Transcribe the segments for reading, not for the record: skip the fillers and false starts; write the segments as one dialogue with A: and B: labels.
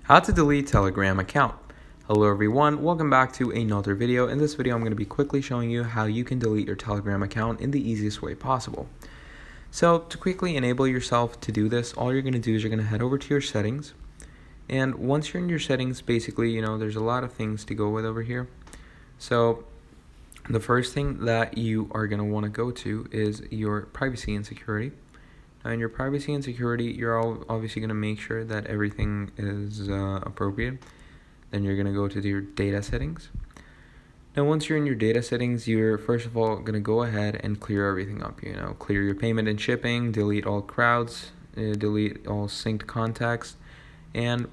A: How to delete Telegram account. Hello everyone, welcome back to another video. In this video I'm going to be quickly showing you how you can delete your Telegram account in the easiest way possible. So to quickly enable yourself to do this, all you're going to do is you're going to head over to your settings, and once you're in your settings, basically there's a lot of things to go with over here. So the first thing that you are going to want to go to is your privacy and security. Now in your privacy and security, you're obviously going to make sure that everything is appropriate. Then you're going to go to your data settings. Now once you're in your data settings, you're first of all going to go ahead and clear everything up. Clear your payment and shipping, delete all crowds, delete all synced contacts, and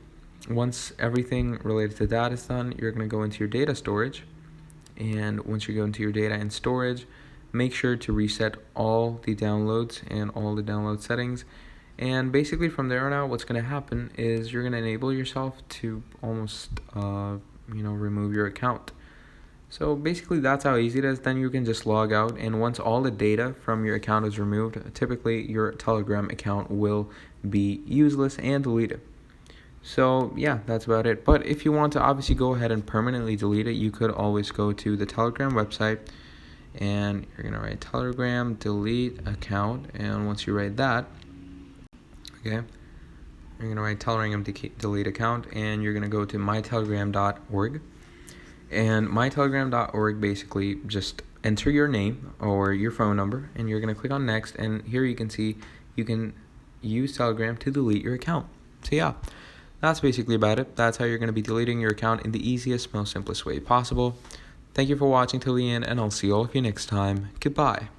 A: once everything related to that is done, you're going to go into your data storage. And once you go into your data and storage, make sure to reset all the downloads and all the download settings. And basically from there on out, what's going to happen is you're going to enable yourself to almost remove your account. So basically that's how easy it is. Then you can just log out, and once all the data from your account is removed, typically your Telegram account will be useless and deleted. So yeah, that's about it. But if you want to obviously go ahead and permanently delete it, you could always go to the Telegram website, and you're going to write Telegram delete account. And once you write that, okay, you're going to write Telegram delete account, and you're going to go to mytelegram.org. And mytelegram.org, basically just enter your name or your phone number, and you're going to click on next. And here you can see you can use Telegram to delete your account. So yeah, that's basically about it. That's how you're going to be deleting your account in the easiest, most simplest way possible. Thank you for watching till the end, and I'll see all of you next time. Goodbye.